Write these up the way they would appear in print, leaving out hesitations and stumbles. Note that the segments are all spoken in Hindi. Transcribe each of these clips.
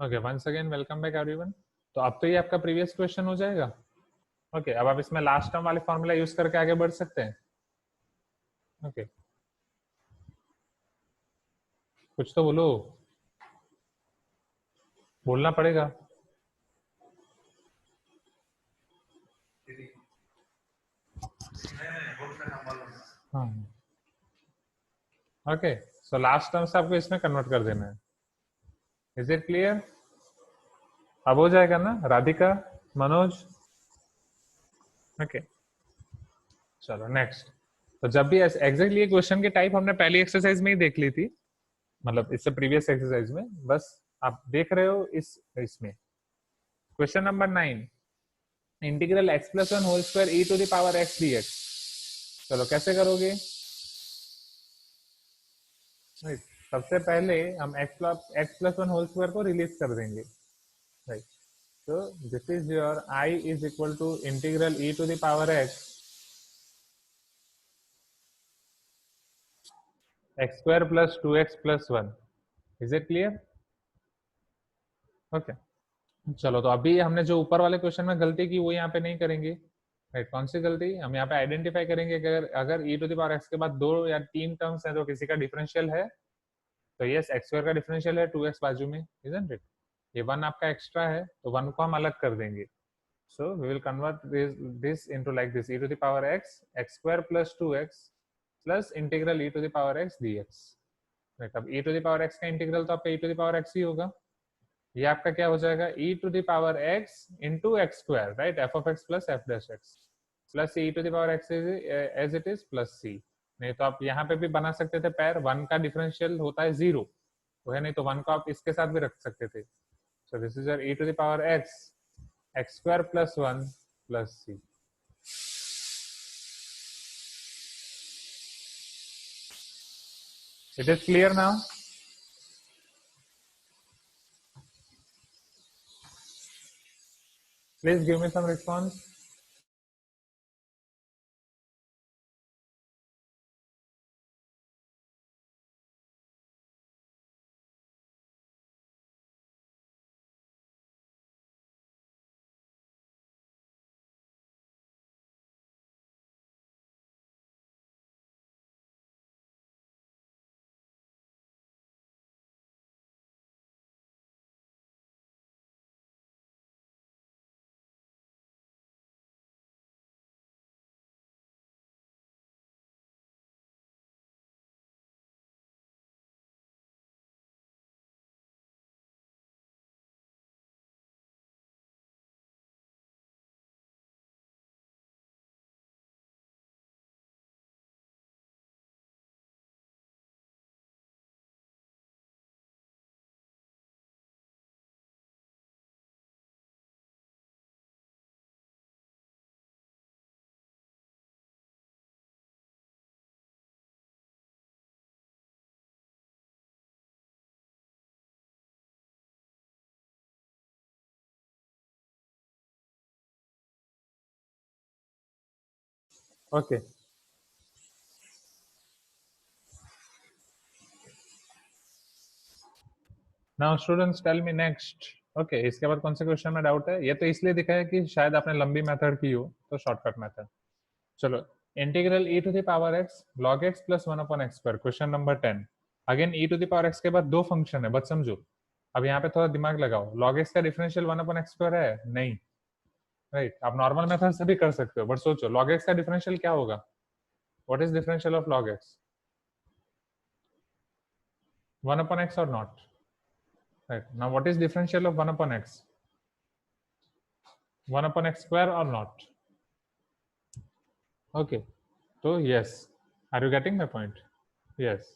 Okay, once again welcome back everyone. तो अब तो ये आपका प्रीवियस क्वेश्चन हो जाएगा। ओके, अब आप इसमें लास्ट टर्म वाले फॉर्मूला यूज करके आगे बढ़ सकते हैं। ओके, कुछ तो बोलो, बोलना पड़ेगा। हाँ, ओके, सो लास्ट टर्म से आपको इसमें कन्वर्ट कर देना है। Is it clear? अब हो जाएगा ना राधिका, मनोज? ओके, चलो नेक्स्ट। तो जब भी एग्जैक्टली ये क्वेश्चन की टाइप हमने पहली एक्सरसाइज में ही देख ली थी, मतलब इससे प्रीवियस एक्सरसाइज में, बस आप देख रहे हो इसमें question number 9, integral x plus one whole square e to the power x dx। चलो कैसे करोगे? राइट, सबसे पहले हम x plus one whole square को रिलीज कर देंगे। राइट, तो this is your I is equal to integral e to the power x square plus 2x plus 1। Is it clear? Okay, चलो तो अभी हमने जो ऊपर वाले क्वेश्चन में गलती की वो यहाँ पे नहीं करेंगे। राइट, कौन सी गलती? हम यहाँ पे आइडेंटिफाई करेंगे कि अगर अगर e to the power x के बाद 2 या 3 टर्म्स हैं तो किसी का डिफरेंशियल है, तो यस एक्स स्क्वायर का डिफरेंशियल है 2x बाजू में, इजंट इट? ये 1 आपका एक्स्ट्रा है तो 1 को हम अलग कर देंगे। So we will convert this into like this e to the power x x square plus 2x plus integral e to the power x dx। Right, अब e to the power x का इंटीग्रल तो आपका e to the power x ही होगा। ये आपका क्या हो जाएगा? e to the power x into x square, right, f of x plus f dash x plus e to the power x as it is plus c। नहीं तो आप यहाँ पे भी बना सकते थे पैर, 1 का डिफरेंशियल होता है 0, वो है नहीं तो 1 को आप इसके साथ भी रख सकते थे। So this is your e to the power x x square plus 1 plus c। It is clear now? Please give me some response. Okay, now students tell me next. Okay, इसके बाद कौन से क्वेश्चन में डाउट है? ये तो इसलिए दिखा है कि शायद आपने लंबी मेथड की हो, तो शॉर्टकट मेथड। चलो, integral e to the power x log x plus 1 upon x square, question number 10। Again e to the power x के बाद दो फंक्शन है, बस समझो। अब यहाँ पे थोड़ा दिमाग लगाओ, log x का डिफरेंशियल 1 अपॉन x स्क्वायर है नहीं? राइट, आप नॉर्मल मेथड से भी कर सकते हो, बट सोचो log x का डिफरेंशियल क्या होगा? What is differential of log x? 1 upon x और not? Right, now what is differential of 1 upon x? 1 upon x square और नॉट? ओके, तो yes, are you getting my point? Yes,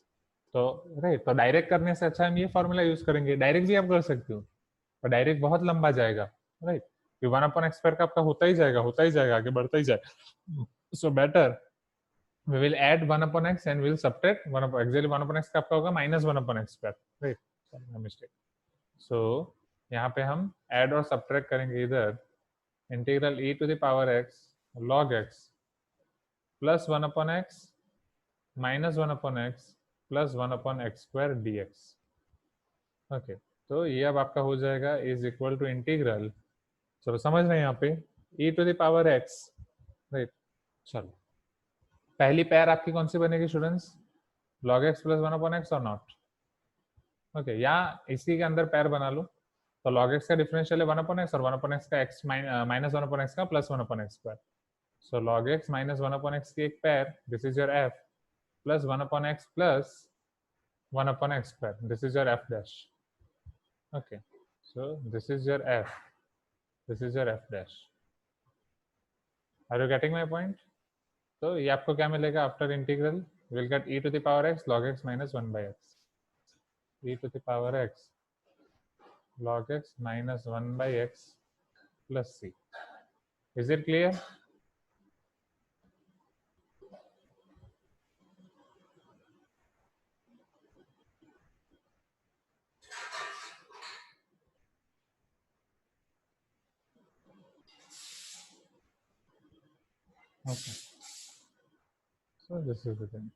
तो राइट, तो डायरेक्ट करने से अच्छा हम ये फॉर्मूला यूज करेंगे। डायरेक्ट भी आप कर सकते हो, पर डायरेक्ट बहुत लंबा जाएगा। राइट, ये 1 अपॉन एक्स स्क्वायर का आपका होता ही जाएगा, आगे बढ़ता ही जाएगा। So better we will add 1 upon x and will subtract 1 upon actually 1 upon x का आपका होगा minus 1 upon x square. Right, mistake. सो यहाँ पे हम ऐड और सब्ट्रैक्ट करेंगे इधर, integral e to the power x log x plus 1 upon x minus 1 upon x plus 1 upon x square dx। Okay, तो ये अब आपका हो जाएगा इज इक्वल टू इंटीग्रल, चलो समझ रहे हैं यहाँ पे, e to the power x, right. चलो पहली पैर आपकी कौन सी बनेगी students, log x plus 1/x और नॉट। ओके, या इसी के अंदर पैर बना लो, तो log x का डिफरेंशियल है 1/x और 1/x का x माइनस 1/x का plus 1/x square. So log x minus 1/x की एक पैर, this is your f, plus 1/x plus 1/x square, this is your f dash. Okay, so this is your f, this is your f dash. Are you getting my point? तो ये आपको क्या मिलेगा after integral, will get e to the power x log x minus 1/x, e to the power x log x minus 1/x plus c. Is it clear? Okay. So this is the thing.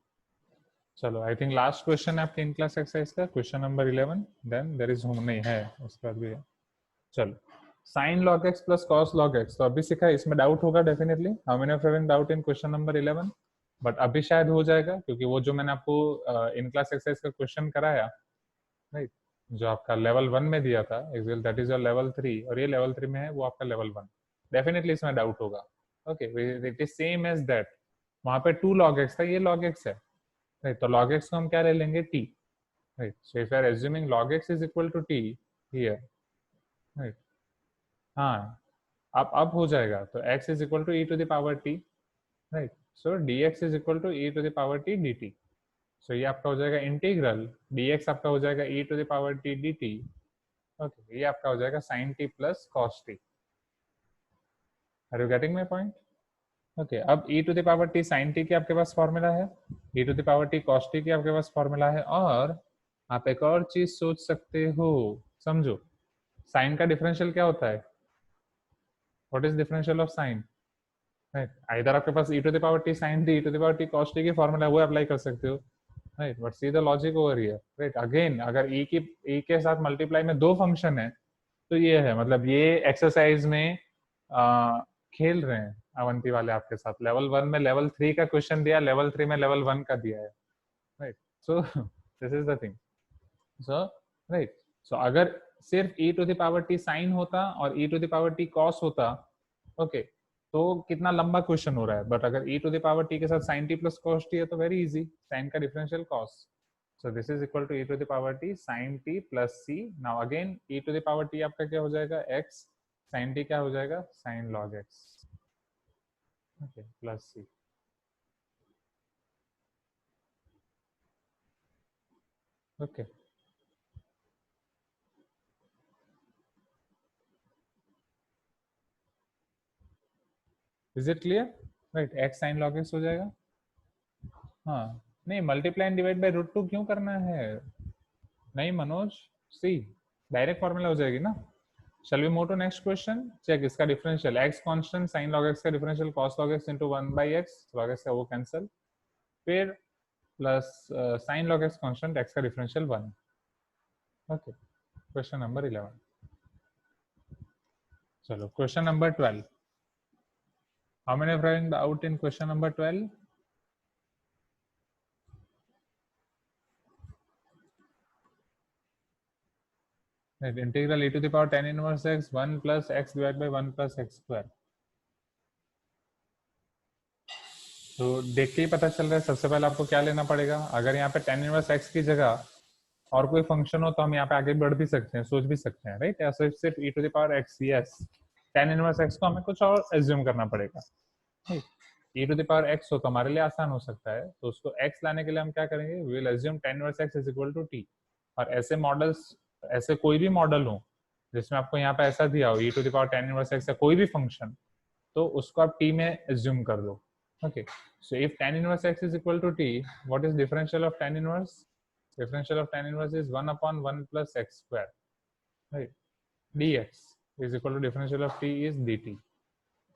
चलो आई थिंक लास्ट क्वेश्चन है आपके इन क्लास एक्सरसाइज का, question number 11, then there is home नहीं है उसके बाद भी है। चलो sine log x plus cos log x, तो अभी सीखा है, इसमें डाउट होगा definitely, how many of having doubt in question number 11, but अभी शायद हो जाएगा क्योंकि वो जो मैंने आपको इन क्लास एक्सरसाइज का क्वेश्चन कराया, राइट, जो आपका लेवल 1 में दिया था actually that is your level 3 और ये लेवल 3 में है वो आपका लेवल 1, डेफिनेटली इसमें डाउट होगा। Okay, it is same as that, वहां पे 2 log x था, ये log x है, राइट, तो log x को हम क्या ले लेंगे t, right, so if you are assuming log x is equal to t here, right, हाँ अब हो जाएगा, तो x is equal to e to the power t, right, so dx is equal to e to the power t dt, सो ये आपका हो जाएगा इंटीग्रल, dx आपका हो जाएगा e to the power t dt, okay, ये आपका हो जाएगा sin t plus cos t। Are you getting my point? Okay, अब e to the power t sin t की आपके पास फॉर्मूला है, e to the power t cos t की आपके पास फॉर्मूला है, और आप एक और चीज सोच सकते हो, समझो, साइन का डिफरेंशियल क्या होता है, what is differential of sine, right, इधर आपके पास e to the power t sin t, e to the power t cos t की फॉर्मूला है, वो अप्लाई कर सकते हो, right, but see the logic over here, right, again अगर e के साथ मल्टीप्लाई में दो फंक्शन है तो ये है, मतलब ये एक्सरसाइज में खेल रहे हैं अवंती वाले आपके साथ, लेवल 1 में लेवल 3 का क्वेश्चन दिया, लेवल 3 में लेवल 1 का दिया है, right, so this is the thing, so right, so अगर सिर्फ e to the power t sine होता और e to the power t cos होता, ओके, तो कितना लंबा क्वेश्चन हो रहा है, बट अगर e to the power t के साथ sin t plus cos t है तो वेरी इजी, साइन का differential cos, so this is equal to e to the power t sin t plus c, now again e to the power t आपका क्या हो जाएगा x, sin t क्या हो जाएगा sin log x, okay, plus c, okay, is it clear, right, x sin log x हो जाएगा, हाँ, नहीं मल्टीप्लाई एंड डिवाइड बाय √2 क्यों करना है, नहीं मनोज, सी डायरेक्ट फॉर्मूला हो जाएगी ना। Shall we move to next question? Check इसका differential, x constant sin log x का differential cos log x into 1/x, log x का वो कैंसिल, फिर plus sin log x constant, x का डिफरेंशियल 1, ओके, क्वेश्चन नंबर 11। चलो question number 12, how many are having doubt in question number 12? Right, integral e to the power tan inverse x 1 plus x divided by 1 plus x square, तो देख के ही पता चल रहा है, सबसे पहले आपको क्या लेना पड़ेगा, अगर यहाँ पे tan इनवर्स x की जगह और कोई फंक्शन हो तो हम यहाँ पे आगे बढ़ भी सकते हैं, सोच भी सकते हैं, राइट, ऐसा सिर्फ e to the power x, yes, tan inverse x को हमें कुछ और एज्यूम करना पड़ेगा, e to the power x हो तो हमारे लिए आसान हो सकता है, तो उसको x लाने के लिए हम क्या करेंगे, we will assume tan inverse x is equal to t, और ऐसे मॉडल्स, ऐसे कोई भी मॉडल हो जिसमें आपको यहाँ पे ऐसा दिया हो e to the power tan inverse x या कोई भी फंक्शन, तो उसको आप t में एज्यूम कर दो, okay, so if tan inverse x is equal to t, what is differential of tan inverse, differential of tan inverse is 1/1 plus x square, right, dx is equal to differential of t is dt,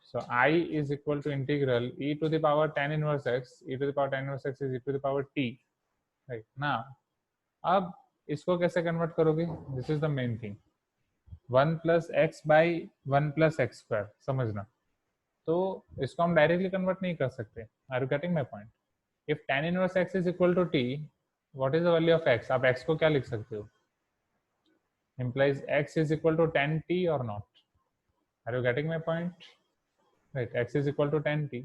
so I is equal to integral e to the power tan inverse x, e to the power tan inverse x is e to the power t, right, now अब इसको कैसे कन्वर्ट करोगे, this is the main thing. 1 plus x by 1 plus x square, समझना। तो इसको हम डायरेक्टली कन्वर्ट नहीं कर सकते। Are you getting my point? If tan inverse x is equal to t, what is the value of x? आप x को क्या लिख सकते हो? implies x is equal to tan t or not? Are you getting my point? Right, x is equal to tan t,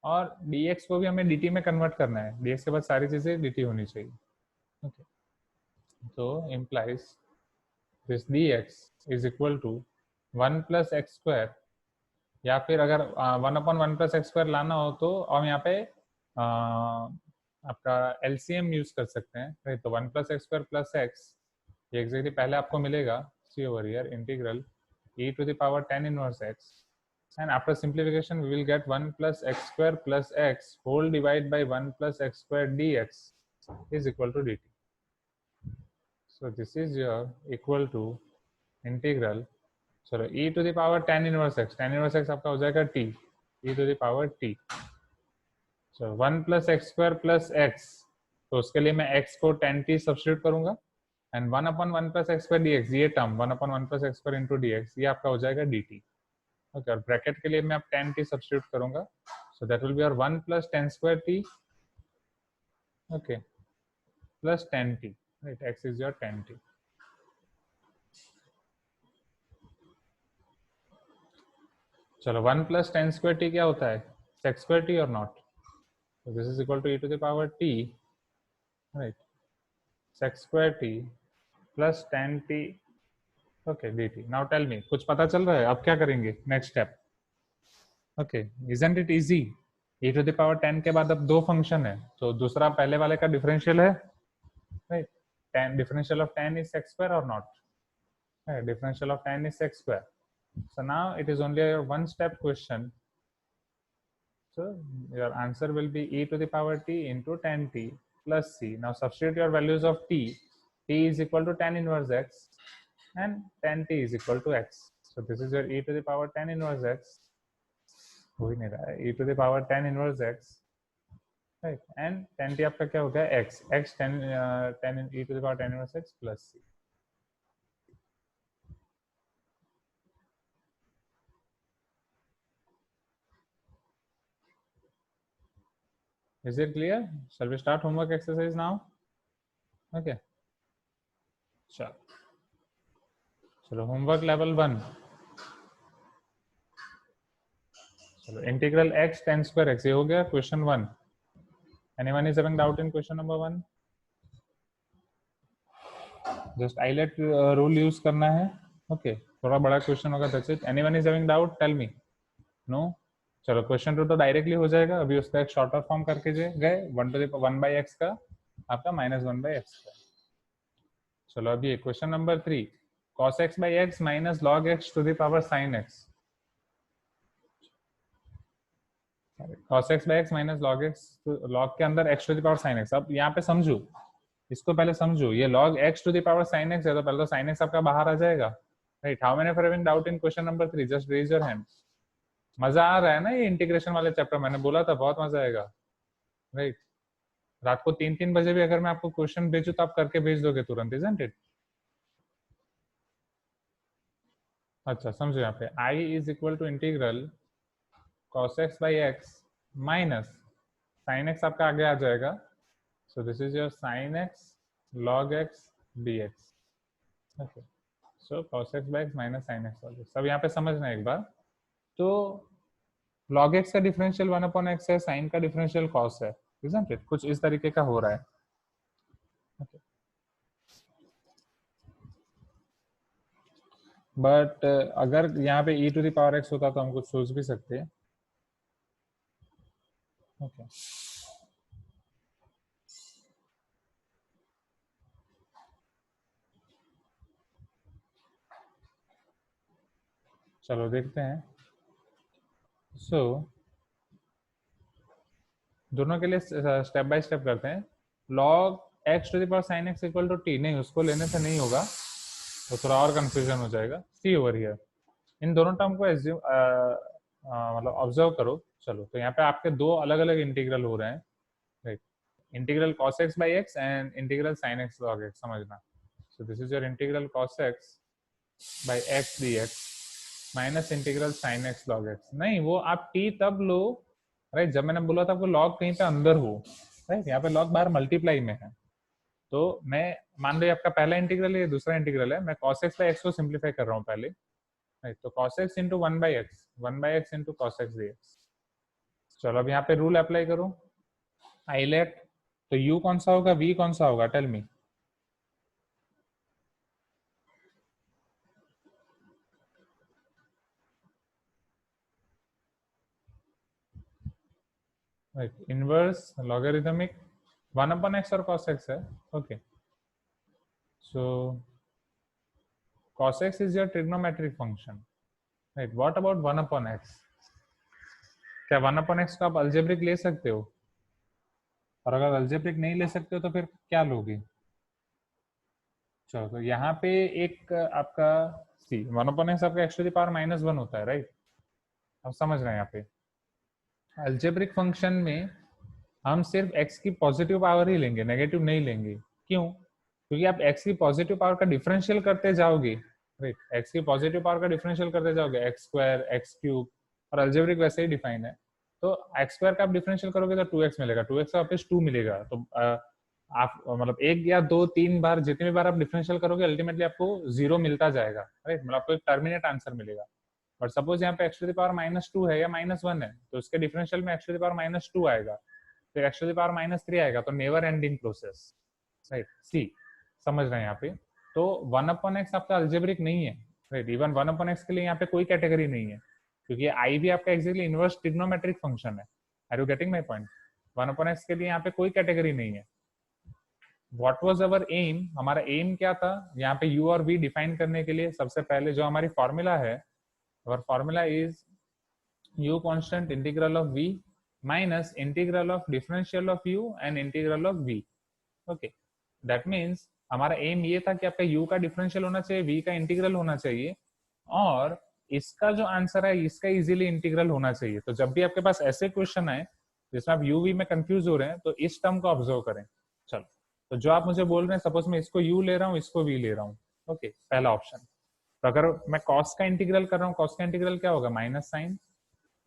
और dx को भी हमें dt में कन्वर्ट करना है। dx के बाद सारी चीजें dt होनी चाहिए। ओके, तो implies this dx is equal to 1 plus x square, या फिर अगर 1/1 plus x square लाना हो तो हम यहाँ पे आपका LCM यूज कर सकते हैं। राइट, तो 1 plus x square plus x, ये एग्जैक्टली पहले आपको मिलेगा, see over here, integral e to the power tan inverse x, and after simplification we will get 1 plus x square plus x whole divided by 1 plus x square dx is equal to dt. So this is your equal to integral, चलो e to the power tan inverse x, tan inverse x आपका हो जाएगा t, e to the power t, so 1 plus x square plus x, तो उसके लिए मैं x को tan t सब्स्टिट्यूट करूंगा, and 1/1 plus x square dx, ये term 1/1 plus x square into dx, ये आपका हो जाएगा dt। ओके, और ब्रैकेट के लिए मैं अब tan t सब्स्टिट्यूट करूंगा, so that will be your 1 plus tan square t, okay, plus tan t, right, x is your tan t। चलो 1 plus tan square t क्या होता है? sec square t और not, so this is equal to e to the power t, right, sec square t plus tan t, okay, dt। now tell me, कुछ पता चल रहा है? अब क्या करेंगे next step? Okay, isn't it easy? e to the power 10 के बाद अब दो फंक्शन है, तो दूसरा पहले वाले का डिफरेंशियल है, right, tan differential of tan is sec square or not, right, differential of tan is sec square, so now it is only a one step question, so your answer will be e to the power t into tan t plus c. Now substitute your values of t is equal to tan inverse x and tan t is equal to x, so this is your e to the power tan inverse x, हो ही नहीं रहा है, e to the power tan inverse x, right, and tan t आपका क्या हो गया? x, x tan e to the power tan inverse x plus c। Is it clear? Shall we start homework exercise now? Okay, चलो होमवर्क लेवल 1, चलो integral x tan square x, ये हो गया question 1। Anyone is having doubt in question number 1? Just ILATE rule use करना है, ओके, थोड़ा बड़ा क्वेश्चन होगा, that's it. Anyone is having doubt? Tell me. No? चलो क्वेश्चन 2 तो डायरेक्टली हो जाएगा, अभी उसका एक शॉर्टर फॉर्म करके गए, 1 to the 1 by x का आपका -1 by x का। चलो अभी question number 3, cos x by x minus log x to the power sin x, cos x by x minus log x, log के अंदर x to the power sin x। अब यहाँ पे समझो, इसको पहले समझो, ये log x to the power sin x है, तो पहले तो sin x आपका बाहर आ जाएगा, right. How many having doubt in question number 3? Just raise your hand. मजा आ रहा है ना ये इंटीग्रेशन वाले चैप्टर? मैंने बोला था बहुत मजा आएगा, राइट। रात को 3-3 बजे भी अगर मैं आपको क्वेश्चन भेजूं तो आप करके भेज दोगे तुरंत, इजंट इट? अच्छा समझो, यहाँ पे i is equal to integral cos x by x minus sin x आपका आगे आ जाएगा, so this is your sin x log x dx, okay, so cos x by x minus sin x log x। सब यहाँ पे समझना एक बार, तो log x का डिफरेंशियल 1/x है, sin का डिफरेंशियल cos है, isn't it? कुछ इस तरीके का हो रहा है, okay. बट अगर यहाँ पे e to the power x होता तो हम कुछ सोच भी सकते हैं, ओके। चलो देखते हैं, सो दोनों के लिए स्टेप बाय स्टेप करते हैं। log x to the power sin x equal to t, नहीं उसको लेने से नहीं होगा, तो थोड़ा और कंफ्यूजन हो जाएगा। सी ओवर हियर, इन दोनों टर्म को एज्यूम मतलब ऑब्जर्व करो। चलो तो यहाँ पे आपके दो अलग अलग इंटीग्रल हो रहे हैं, right. Integral cos x by x and integral sin x log x, समझना। सो this is your integral cos x by x dx minus integral sin x log x। नहीं, वो आप t तब लो, राइट, जब मैंने बोला था आपको log कहीं पे अंदर हो, राइट, यहाँ पे log बाहर मल्टीप्लाई में है। तो मैं मान लो आपका पहला इंटीग्रल है, दूसरा इंटीग्रल है, मैं cos x by x को सिंप्लीफाई कर रहा हूँ पहले, राइट, तो cos x into 1 by x into cos x dx। चलो अब यहाँ पे रूल अप्लाई करो, आइलेट, तो u कौन सा होगा, v कौन सा होगा, tell me. Right, inverse logarithmic 1/x और cos x है, okay. So cos x is your trigonometric function, right? What about 1/x? क्या 1/x को आप अल्जेब्रिक ले सकते हो? और अगर अल्जेब्रिक नहीं ले सकते हो तो फिर क्या लोगे? चलो, तो यहाँ पे एक आपका सी 1/x आपका x to the power -1 होता है, राइट? अब समझ रहे हैं यहाँ पे अल्जेब्रिक फंक्शन में हम सिर्फ x की पॉजिटिव पावर ही लेंगे, नेगेटिव नहीं लेंगे। क्यों? क्योंकि आप x की पॉजिटिव पावर का डिफरेंशियल करते जाओगे, राइट, x की पॉजिटिव पावर का डिफरेंशियल करते जाओगे, x² x³ और अल्जेब्रिक वैसे ही डिफाइन है, तो x² का आप डिफरेंशियल करोगे तो 2x मिलेगा, 2x का वापस 2 मिलेगा। तो आप मतलब एक या दो तीन बार, जितनी बार आप डिफरेंशियल करोगे अल्टीमेटली आपको 0 मिलता जाएगा, राइट, मतलब आपको एक टर्मिनेट आंसर मिलेगा। बट सपोज यहाँ पे x to the power -2 है या -1 है, तो उसके डिफरेंशियल में x to the power -2 आएगा, फिर x to the power -3 आएगा, तो नेवर एंडिंग प्रोसेस, राइट। सी समझ रहे हैं यहाँ पे? तो 1/x आपका अल्जेब्रिक नहीं है, राइट, इवन 1/x के लिए यहाँ पे कोई कैटेगरी नहीं है, क्योंकि आई भी आपका एक्जेक्टली इनवर्स ट्रिग्नोमेट्रिक फंक्शन है। Are you getting my point? 1/x के लिए यहाँ पे कोई कैटेगरी नहीं है। व्हाट वाज अवर एम, हमारा एम क्या था यहाँ पे u और v डिफाइन करने के लिए? सबसे पहले जो हमारी फॉर्मूला है, our formula is u constant integral of v minus integral of differential of u and integral of v, okay, that means हमारा एम ये था कि आपका u का डिफरेंशियल होना चाहिए, v का इंटीग्रल होना चाहिए, और इसका जो आंसर है इसका इजीली इंटीग्रल होना चाहिए। तो जब भी आपके पास ऐसे क्वेश्चन आए जिसमें आप u v में कंफ्यूज हो रहे हैं, तो इस टर्म को ऑब्जर्व करें। चलो, तो जो आप मुझे बोल रहे हैं, सपोज मैं इसको u ले रहा हूँ, इसको v ले रहा हूँ, ओके, पहला ऑप्शन। तो अगर मैं cos का इंटीग्रल कर रहा हूँ, cos का इंटीग्रल क्या होगा, माइनस साइन,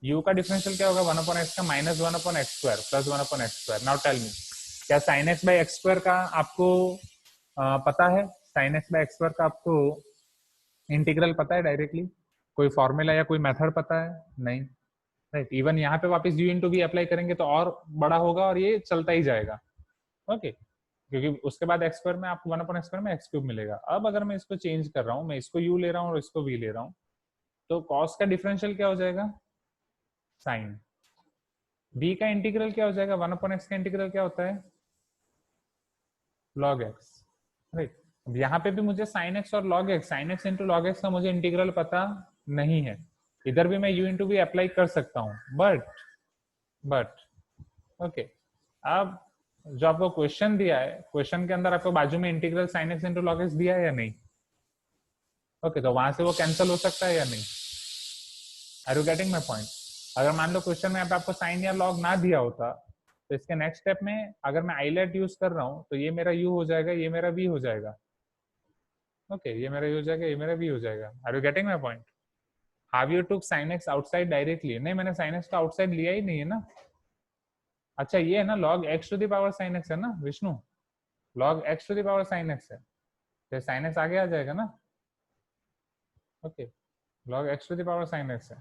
u का डिफरेंशियल क्या होगा, 1/x का -1/x² plus 1/x²। Now tell me, क्या sin x by x² का आपको पता है? sin x by x² का आपको इंटीग्रल पता है डायरेक्टली? कोई फॉर्मूला या कोई मेथड पता है? नहीं, राइट। इवन यहाँ पे वापस u इंटू वी अप्लाई करेंगे तो और बड़ा होगा और ये चलता ही जाएगा, ओके, क्योंकि उसके बाद x² में आपको 1/x² में x³ मिलेगा। अब अगर मैं इसको चेंज कर रहा हूँ, मैं इसको u ले रहा हूँ और इसको v ले रहा हूँ, तो cos का डिफरेंशियल क्या हो जाएगा, साइन। v का इंटीग्रल क्या हो जाएगा, 1/x का इंटीग्रल क्या होता है, log x, राइट। अब यहाँ पे भी मुझे sin x और log x, sin x into log x का मुझे इंटीग्रल पता नहीं है। इधर भी मैं u इंटू v अप्लाई कर सकता हूँ, बट ओके, अब जो आपको क्वेश्चन दिया है, क्वेश्चन के अंदर आपको बाजू में integral sin x into log x दिया है या नहीं? ओके, तो वहां से वो कैंसिल हो सकता है या नहीं? Are you getting my point? अगर मान लो क्वेश्चन में यहाँ पे आपको साइन या लॉग ना दिया होता, तो इसके नेक्स्ट स्टेप में अगर मैं आईलेट यूज कर रहा हूँ, तो ये मेरा u हो जाएगा, ये मेरा v हो जाएगा, ओके, ये मेरा u हो जाएगा, ये मेरा v हो जाएगा। Are you getting my point? Have you took sin x outside directly? नहीं, मैंने sin x को आउटसाइड लिया ही नहीं है ना। अच्छा, ये है ना log x to the power sin x है ना Vishnu, log x to the power sin x है, तो sin x आगे आ जाएगा ना, okay, log x to the power sin x है।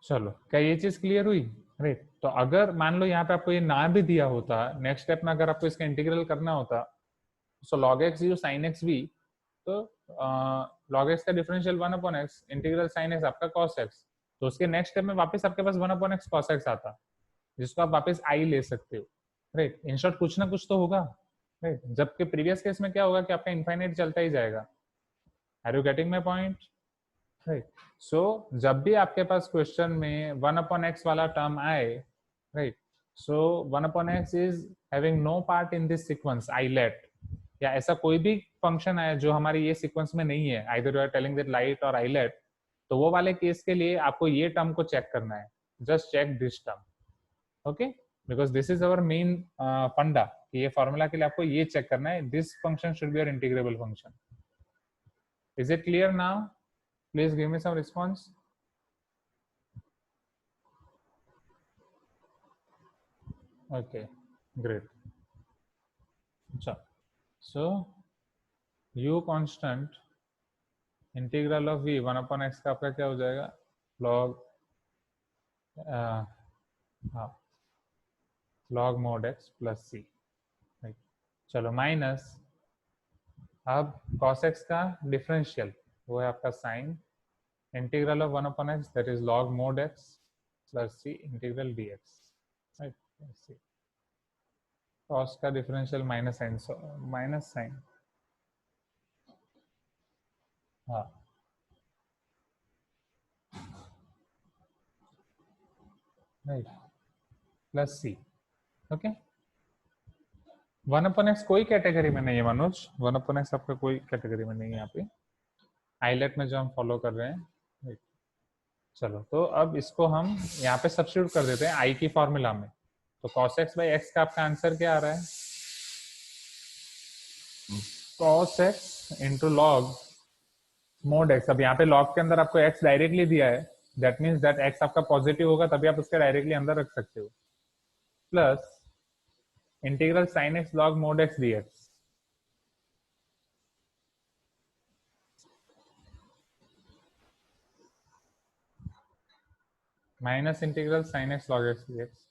चलो, क्या ये चीज क्लियर हुई, राइट? तो अगर मान लो यहाँ पे आपको ये ना भी दिया होता, नेक्स्ट स्टेप में अगर आपको इसका इंटीग्रल करना होता, सो log x u sin x v, तो log x का differential 1/x integral sin x आपका cos x, तो उसके नेक्स्ट स्टेप में वापस आपके पास 1/x cos x आता, जिसको आप वापस i ले सकते हो, राइट। इन शॉर्ट कुछ ना कुछ तो होगा, राइट, जबकि प्रीवियस केस में क्या होगा कि आपका इनफाइनाइट चलता ही जाएगा। Are you getting my point? Right. So जब भी आपके पास क्वेश्चन में 1/x वाला टर्म आए, right, so 1/x is having no part in this sequence ILATE, या ऐसा कोई भी फंक्शन है जो हमारी ये सीक्वेंस में नहीं है, either you are telling that LIATE और आईलेट, तो वो वाले केस के लिए आपको ये टर्म को चेक करना है, just check this term, okay, because this is our main फंडा कि ये फॉर्मूला के लिए आपको ये चेक करना है, this function should be your integrable function. Is it clear now? Please give me some response. Okay, great. अच्छा, so u constant integral of v 1/x का आपका क्या हो जाएगा, log हाँ log mod x प्लस सी. चलो माइनस, अब cos x का डिफरेंशियल वो है आपका sine integral of 1/x that is log mod x plus C integral dx. Right, cos का differential minus sine, minus sine, हाँ right, plus C. Okay, 1/x कोई कैटेगरी में नहीं है मनोज, 1/x आपका कोई कैटेगरी में नहीं है यहाँ पे, आईलेट में जो हम फॉलो कर रहे हैं. Right. चलो तो अब इसको हम यहाँ पे सब्स्टिट्यूट कर देते हैं आई की फॉर्मूला में. तो cos x बाई एक्स का आपका आंसर क्या आ रहा है, cos x into log mod x. अब यहाँ पे लॉग के अंदर आपको x डायरेक्टली दिया है, दैट मीन्स दैट x आपका पॉजिटिव होगा तभी आप उसके डायरेक्टली अंदर रख सकते हो, plus integral sine x log mod x dx. Minus integral sine x log x dx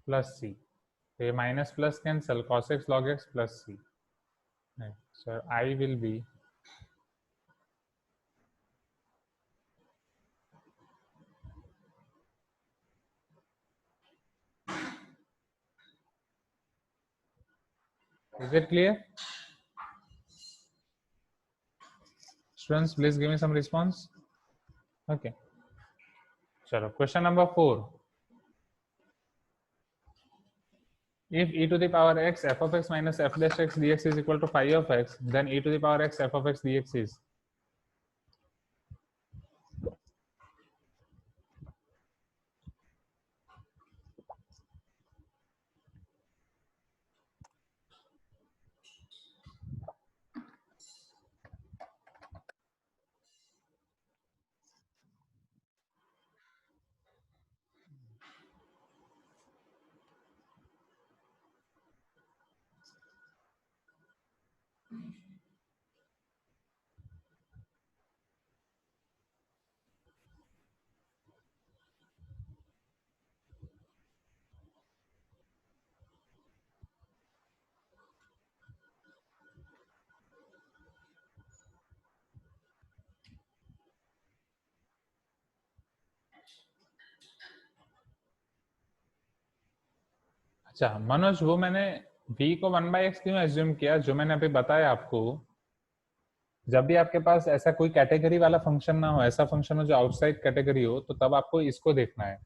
plus C. तो ये minus plus cancel, cos x log x plus C. So I will be is it clear? Students, please give me some response. Okay. चलो question number 4. If e to the power x f of x minus f dash x dx is equal to phi of x, then e to the power x f of x dx is. अच्छा मनोज, वो मैंने v को 1/x क्यों एज्यूम किया, जो मैंने अभी बताया आपको, जब भी आपके पास ऐसा कोई कैटेगरी वाला फंक्शन ना हो, ऐसा फंक्शन हो जो आउटसाइड कैटेगरी हो, तो तब आपको इसको देखना है,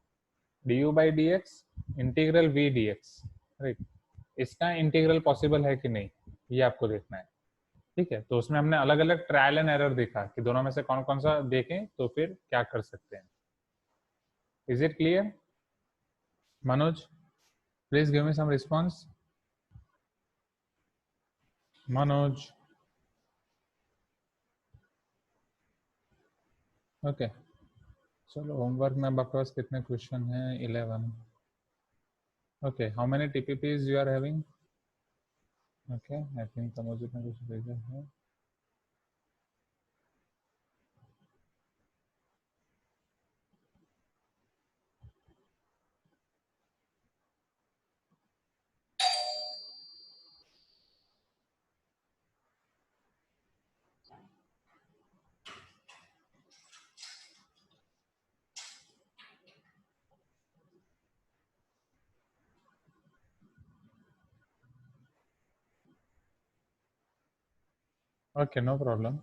du by dx integral v dx. Right, इसका इंटीग्रल पॉसिबल है कि नहीं ये आपको देखना है. ठीक है, तो उसमें हमने अलग अलग ट्रायल एंड एरर देखा कि दोनों में से कौन कौन सा देखें तो फिर क्या कर सकते हैं. Is it clear Manoj? Please give me some response. Manoj, okay. चलो होमवर्क में अब आपके पास कितने क्वेश्चन हैं? 11. Okay, how many TPPs you are having? Okay, I think Tamojit ने कुछ भेजा है. Okay, no problem.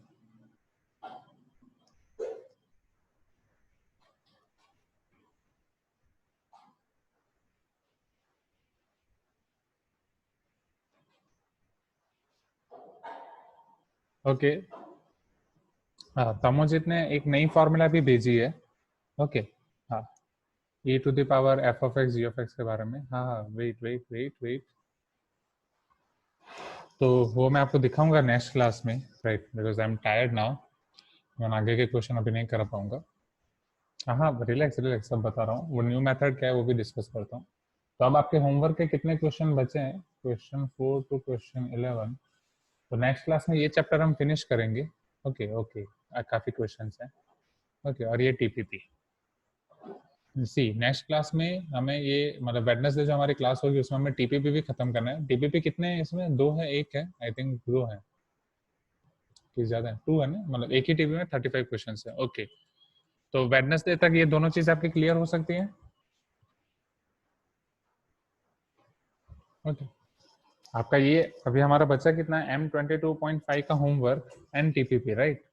ओके, हाँ, तमोजीत ने एक नई फॉर्मूला भी भेजी है। ओके। हाँ, e to the power f of x g of x के बारे में। हाँ हाँ, वेट वेट वेट वेट, तो वो मैं आपको दिखाऊंगा नेक्स्ट क्लास में, right, because I am tired now. मैं आगे के क्वेश्चन अभी नहीं कर पाऊंगा। हाँ हाँ, रिलैक्स रिलैक्स, सब बता रहा हूँ। वो न्यू मेथड क्या है वो भी डिस्कस करता हूँ। तो अब आपके होमवर्क के कितने क्वेश्चन बचे हैं? Question 4 to question 11। तो नेक्स्ट क्लास में ये चैप्टर हम फिनिश करेंगे। ओके ओके, काफी क्वेश्चंस हैं। ओके, और ये टीपीपी। सी नेक्स्ट क्लास में हमें ये मतलब वेडनेसडे जो हमारी क्लास होगी उसमें हमें टीपीपी भी खत्म करना है। टीपीपी कितने हैं इसमें? दो है, एक है, आई थिंक दो है कि ज्यादा है? टू है ना, मतलब एक ही टीपी में 35 क्वेश्चन है। ओके, तो वेडनेसडे तक ये दोनों चीज आपकी क्लियर हो सकती है। ओके, आपका ये अभी हमारा बच्चा कितना है? M22.5 का होमवर्क एंड टीपीपी, राइट।